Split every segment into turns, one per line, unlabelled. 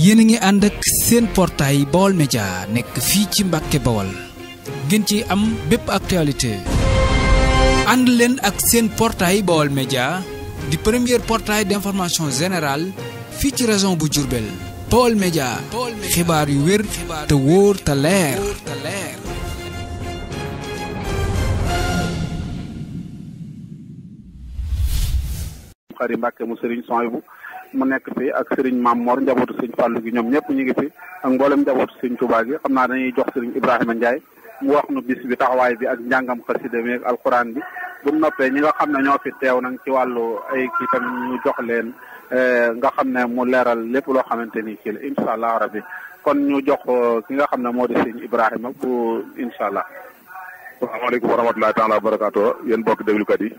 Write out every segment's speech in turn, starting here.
yéen a ngi ànd ak seen portail Baol Média nekk fii ci Mbàkke Bawol ngeen ci am bépp actualité ànd leen ak seen portail Baol Média di premier portail d'information générale fii ci région bu Diourbel Baol Média xibaar yu wér te wóor te leer
xari Mbàkke mu Serigne Sohaibou mu nekk fi ak Serigne Mame Mor njabootu Serigne Fallou gi ñoom ñëpp ñu ngi fi ak mboolem njabootu Serigne Touba gi xam naa dañuy jox Serigne Ibrahima Ndiaye mu wax nu bis bi taxawaay bi ak njàngam xasida mi ak alxuraan bi bu mu noppee ñi nga xam ne ñoo fi teew nag ci wàllu ay kii tamit ñu jox leen nga xam ne mu leeral lépp loo xamante ni kii la incha allah rabbi kon ñu jox ki nga xam ne moo di Serigne Ibrahima bu incha allah.
asalaamaaleykum wa rahmatulahi taala wa barakaatu yéen bokk déglukat yi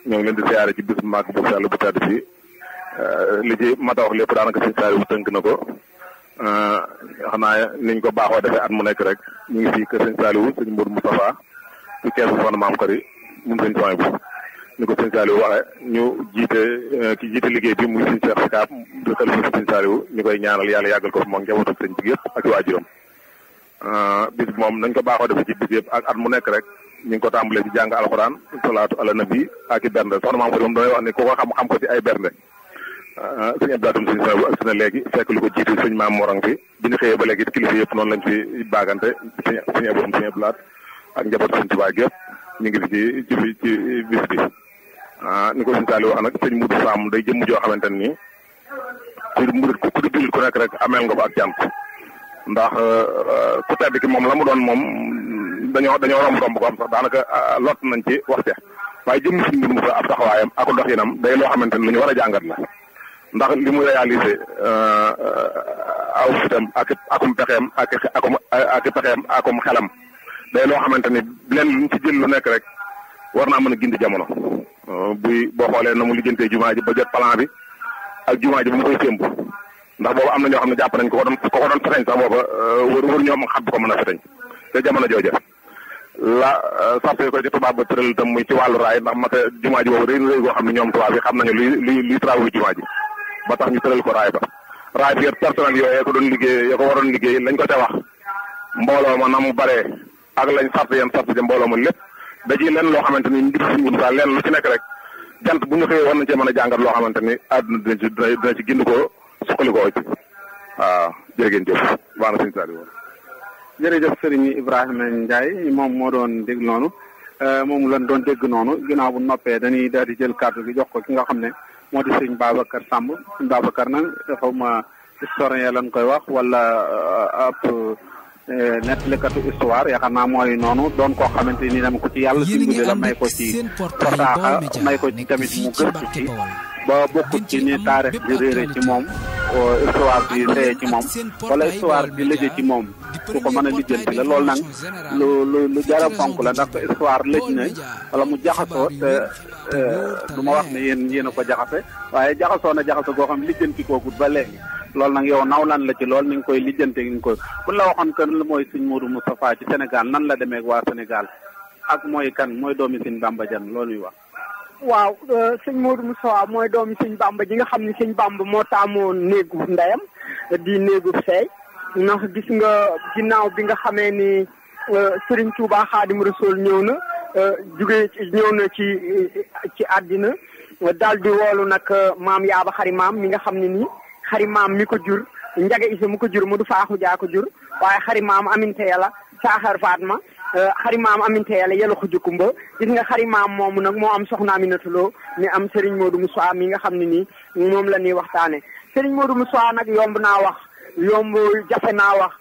ñoo ngi leen di siyaare ci bis bu màgg bu sell bu tedd fii li ci mat a wax lépp daanaka sëñ Saliou tënk na ko xanaa niñ ko baaxoo defee at mu nekk rek ñu ngi fii kër sëñ Saliou sëñ Mourou Moustapha ci kees bu fan maam Khary moom sëñ Sohaibou ni ko sëñ Saliou waxee ñu ki jiite liggéey bi muy sëñ Cheikh Sikaab dëkkal fi sëñ Saliou ñu koy ñaanal yàlla yàggal ko fi moom njabootu sëñ bi yëpp ak waajuram bis moom nañ ko baaxoo defee ci bis yëpp ak at mu nekk rek ñu ngi ko tàmbalee ci jàng alxuraan salaatu ala nabi ak i bernde soxna maam Khary moom damay wax ne ku ko xam ko ci ay bernde sëñ Abdoulaye sëñ Sohaibou ak si na léegi fekk lu ko jiitu sëñ Mame Mor fi bi ñu xëyee ba léegi kilifa yëpp noonu lañ fi baagante sëñ Abdoulaye ak njaboot sëñ Tuubaa yëpp ñu ngi fi ci bis bi ni ko sëñ Saliou wax nag sëñ Moudou Sam day jëmm joo xamante ni ku murit ku di jullit ku nekk rek ameel nga ko ak cant ndax ku tedd ki moom la mu doon moom dañoo romb ko am sax daanaka lot nañ ci wax ca waaye jëmm suñ mbir mu fa ab taxawaayam ak doxinam day loo xamante ni lu ñu war a jàngat la ndax li mu réalisé aw fitam akum pexeem ak pexeem akum xelam day loo xamante ni leen luñ ci jël lu nekk rek war naa mën a gindi jamono boo xoolee na mu lijjantee jumaa ji ba jot plan bi ak jumaa ji ba mu koy sémbu ndax boobu am na ñoo xam ne jàpp nañ ko ko doon feteñ sax booba wër ñoom xam bu ko mën a feteñ te jamono jooja la sarte ko ci tubaab ba tëral itam muy ci wàllu raay ndax mate jumaa ji boobu réy goo xam ne ñoom tubaab yi xam nañu luy travaux jumaa ji ba tax ñu tëral ko raay ba raay bi personnel yooyu ko doon liggéey yoo ko waroon liggéey lañ ko ca wax mbooloo ma na mu baree ak lañ sart ja mbooloo ma lépp da ciy lenn loo xamante ni mbir suñu saa lenn lu ci nekk rek jant bu ñu xëyee war nañ cee mën a jàngat loo xamante ni àdduna dina ci gind ko suqalikoo ci waaw jërëgéen jëf baax na sëñ Saliou
jërëjëf Serigne Ibrahima Ndiaye moom moo doon dégg noonu moom lañ doon dégg noonu ginnaaw bu noppee dañuy daal di jël kàddu gi jox ko ki nga xam ne moo di sëñ Babacar Samb sëñ Babacar nag dafa ma historien lañ koy wax wala ab nettalikatu histoire yaakaar naa mooy noonu doon koo xamante ni dama ko ci yàlla dimbali la may ko ci fasaaxa may ko ci tamit mu gëstu ci ba bokkut ci ni taarix bi réere ci moom histoire bi ndeye ci moom wala histoire bi lëjë ci moom ku ko mën a lijjanti la loolu nag lu jara fonk la ndax histoire lëj na wala mu jaxasoo te du ma wax ne yéen a ko jaxase waaye jaxasoo na jaxasoo goo xam lijjanti koogut ba léegi loolu nag yow naw lan la ci lool ni nga koy lijjante ni nga koy bu la waxoon que mooy sëñ Modou Moustapha ci Sénégal nan la demee ak waa Sénégal ak mooy kan mooy doomi sëñ Bamba Diagne loolu ñuy wax.
waaw sëñ Modou Moustapha mooy doomi sëñ Bamba ji nga xam ne sëñ Bamba moo taamoo néegu ndeyam di néegu seey ndax gis nga ginnaaw bi nga xamee ni Serigne Touba Xaadim Rasul ñëw na ci àddina daal di woolu nag maam Yaaba Xari Maam mi nga xam ne nii Xari Maam mi ko jur Njaga Isa mu ko jur mu du faaxu jaa ko jur waaye Xari Maam aminte yàlla saaxar Fatma Xari Maam aminte yàlla yàlla xuju kumba gis nga Xari Maam moomu nag moo am soxna Aminata Lo mi am Serigne Modou Moussa mi nga xam ne nii moom la ñuy waxtaane Serigne Modou Moussa nag yomb naa wax yomb jafe naa wax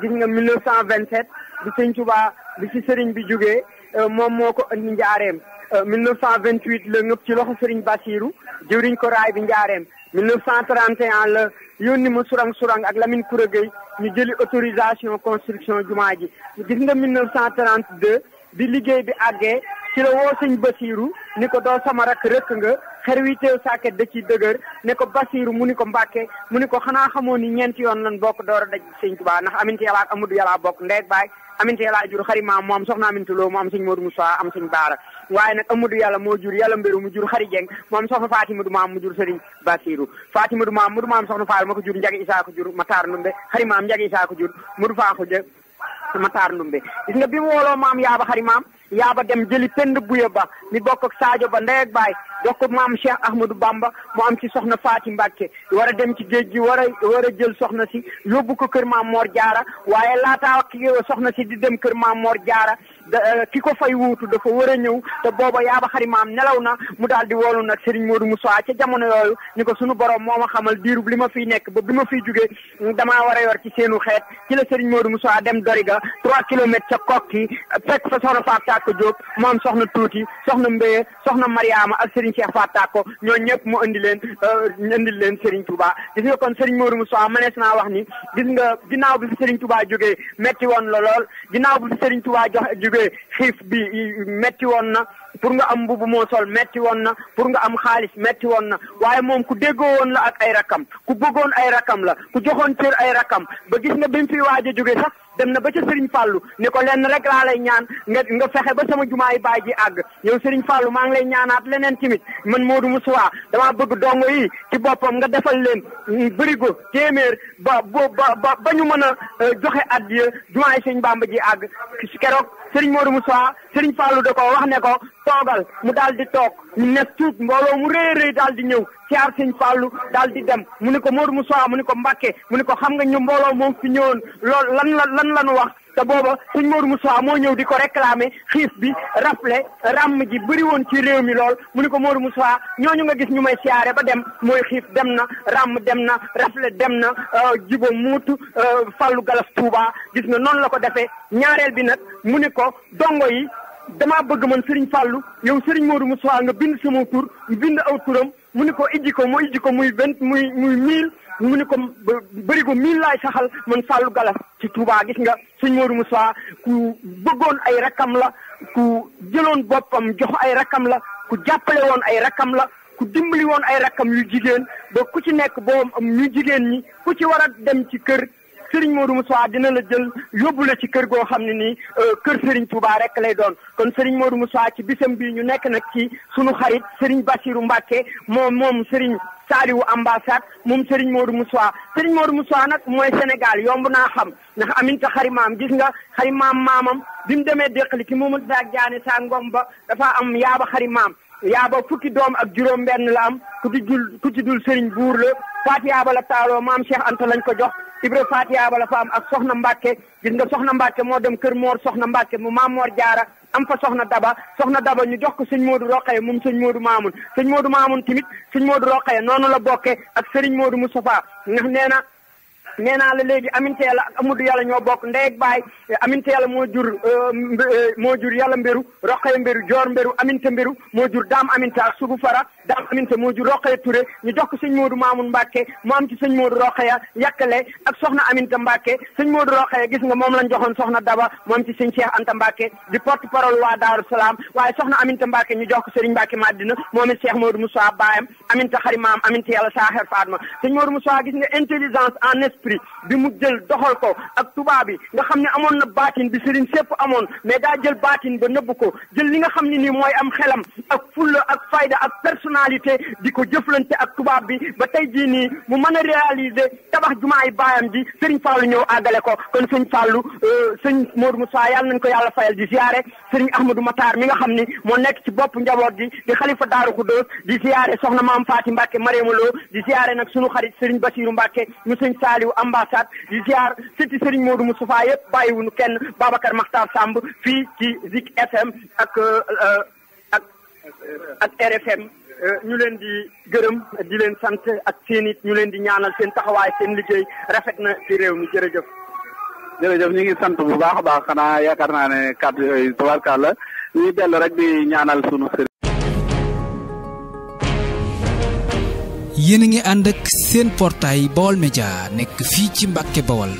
gis nga 1927 bi sëñ Touba bi ci Serigne bi jógee moom moo ko indi njaareem 1928 la ngëpp ci loxo Serigne Bassirou jëwriñ ko raay bi njaareem 1931 la yónni ma surang ak Lamine Koura Gueye ñu jëli autorisation construction jumaa ji gis nga 1932 bi liggéey bi àggee ci la woo sëñ Bassirou ni ko doo sama rak rëkk nga xer wi teew sàkket da ci dëgër ne ko Bassirou mu ni ko Mbàkke mu ni ko xanaa xamoo ni ñeenti yoon lan bokk door a daj sëñ Tuubaa ndax Aminta Yàlla ak Amadou Yàlla bokk ndeeg baay Aminta Yàlla jur Xari Maam moom soxna Aminta Lo mu am sëñ Modou Moussa am sëñ Baara waaye nag Amadou Yàlla moo jur Yàlla Mbéru mu jur Xari Jeng moom soxna Fatima du maam mu jur Serigne Bassirou Fatima du maam soxna Faal ma ko jur Njagi Isaa ko jur Matar Ndumbe xari maam Njagi Isaa ko jur Mudu Faaxu jë Matar Ndumbe gis nga bi mu wooloo maam yaaba xari maam yaaba dem jëli pend buya ba mi bokk ak Sadio ba ndey ak baay jox ko maam Cheikh Ahmadou Bamba mu am ci soxna Faati Mbàkke war a dem ci géej gi war a jël soxna si yóbbu ko kër maam Mor Jaara waaye laataa soxna si di dem kër maam Mor Jaara ki ko fay wuutu dafa war a ñëw te booba yaaba xari maam nelaw na mu daal di woolu nag Serigne Modou Moussa ca jamono yooyu ni ko sunu borom moo ma xamal diirub li ma fiy nekk ba bi ma fiy jugee damaa war a yor ci seenu xeet ci la Serigne Modou Moussa dem Doriga 3 kilomètres ca Kokki fekk fa soxna Fatou Tako Diop moom soxna Tuuti soxna Mbéye soxna Mariama ak Serigne Cheikh Fatou Tako ñooñu ñëpp mu indi leen Serigne Touba gis nga kon Serigne Modou Moussa mënees naa wax ni gis nga ginnaaw bi fi Serigne Touba jógee metti woon la lool ginnaaw bi fi Serigne Touba jógee xiif bi metti woon na pour nga am mbubu moo sol metti woon na pour nga am xaalis metti woon na waaye moom ku déggoo woon la ak ay rakam ku bëggoon ay rakam la ku joxoon cër ay rakam ba gis nga bi mu fi waaj a jóge sax dem na ba ca Serigne Fallou ni ko lenn rek laa lay ñaan nga fexe ba sama jumaa yi baay ji àgg yow Serigne Fallou maa ngi lay ñaanaat leneen tamit man Modou Moussa damaa bëgg dongo yi ci boppam nga defal leen bërigo téeméer ba ñu mën a joxe addiya jumaa yi Sëñ Bamba ji àgg keroog Serigne Modou Moussa Serigne Fallou da ko wax ne ko toogal mu daal di toog ñu nekk tuut mbooloo mu rëy daal di ñëw siyaar Sëñ Fallou daal di dem mu ni ko Modou Moussa mu ni ko Mbàkke mu ni ko xam nga ñu mbooloo moom fi ñëwoon loolu lan la nu wax te booba Sëñ Modou Moussa moo ñëw di ko réclamer xiif bi rafle ràmm ji bëri woon ci réew mi lool mu ni ko Modou Moussa ñooñu nga gis ñu may siyaare ba dem mooy xiif dem na ràmm dem na rafle dem na jibo muutu Fallou Galas Touba gis nga noonu la ko defee ñaareel bi nag mu ni ko dongo yi damaa bëgg man Serigne Fallou yow Serigne Modou Moussa nga bind sama tur bind aw turam mu ni ko ijji ko muy 1000 mu ni ko bëri ko 1000 laay saxal man Fallou Galas ci Touba gis nga Serigne Modou Moussa ku bëggoon ay rakam la ku jëloon boppam jox ay rakam la ku jàppale woon ay rakam la ku dimbali woon ay rakam yu jigéen ba ku ci nekk boo am ñu jigéen ñi ku ci war a dem ci kër Serigne Modou Moussa dina la jël yóbbu la ci kër goo xam ne nii kër Serigne Touba rek lay doon kon Serigne Modou Moussa ci bisam bii ñu nekk nag ci sunu xarit Serigne Bassirou Mbacke moom Serigne Saliou ambassade moom Serigne Modou Moussa nag mooy Sénégal yomb naa xam ndax Aminta xarimaam gis nga xarimaam maamam bi mu demee déqali ki moomu saak jaane saa ngom ba dafa am yaaba xarimaam yaaba fukki doom ak juróom benn la am ku ci dul Serigne buur la Faatiya ba la taaloo maam Cheikh Anta lañ ko jox Ibra Faatiya ba la fa am ak Soxna Mbacke gis nga Soxna Mbacke moo dem kër Mor Soxna Mbacke mu maam Mor Jaara am fa Soxna Daba ñu jox ko Sëñ Modou Rokhaya moom Sëñ Modou Mamoun tamit Sëñ Modou Rokhaya noonu la bokke ak Serigne Modou Moustapha ndax nee naa la léegi Aminta Yàlla ak Amadou Yàlla ñoo bokk ndey ak baay Aminta Yàlla moo jur Yàlla Mbéru Rokhaya Mbéru Joor Mbéru Aminta Mbéru moo jur Daam Aminta ak Sugu Fara Daam Aminta moo jur Rokhaya Touré ñu jox ko Sëñ Modou Mamoun Mbacke mu am ci Sëñ Modou Rokhaya yàkkale ak Soxna Aminta Mbacke Sëñ Modou Rokhaya gis nga moom lañ joxoon Soxna Daba mu am ci Sëñ Cheikh Anta Mbacke di porte parole waa Daaru Salaam waaye Soxna Aminta Mbacke ñu jox ko Serigne Mbacke Madina moom it Cheikh Modou Moussa baayam Aminta xarimaam Aminta Yàlla Saaxer Fatma Sëñ Modou Moussa gis nga intelligence en esprit bi mu jël doxal ko ak tubaab bi nga xam ne amoon na baatin bi Serigne sépp amoon mais daa jël baatin ba nëbb ko jël li nga xam ne nii mooy am xelam ak fulla ak fayda ak personnalité di ko jëflante ak tubaab bi ba tey jii nii mu mën a réaliser tabax jumaay baayam ji Serigne Fallou ñëw àggale ko kon Sëñ Fallou Sëñ Modou Moussa yàlla nañ ko yàlla fayal di ziare Serigne Ahmadou Matar mi nga xam ni moo nekk ci bopp njaboot gi di xalifa Daaru Xudoos di ziare soxna maam Faati Mbacke Mariama Lo di ziare nag sunu xarit Serigne Bassirou Mbacke mu Sëñ Saliou ambassade di ziar sëti Serigne Modou Moustapha yëpp bàyyiwuñu kenn Babacar Makhtar Samb fii ci Zik FM ak RFM ñu leen di gërëm di leen sant ak seen it ñu leen di ñaanal seen taxawaay seen liggéey rafet na ci réew mi jërëjëf.
jërëjëf ñu ngi sant bu baax a baax xanaa yaakaar naa ne kàddu yooyu tabarkàlla ñuy dellu rek di ñaanal sunu sëriñ.
yéen a ngi ànd ak seen portail Baol Média nekk fii ci Mbàkke Bawol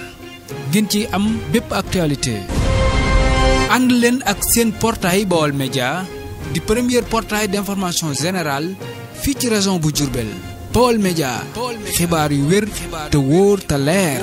ngeen ci am bépp actualité ànd leen ak seen portail Baol Média di premier portail d'information générale fii ci région bu Diourbel Baol Média xibaar yu wér te wóor te leer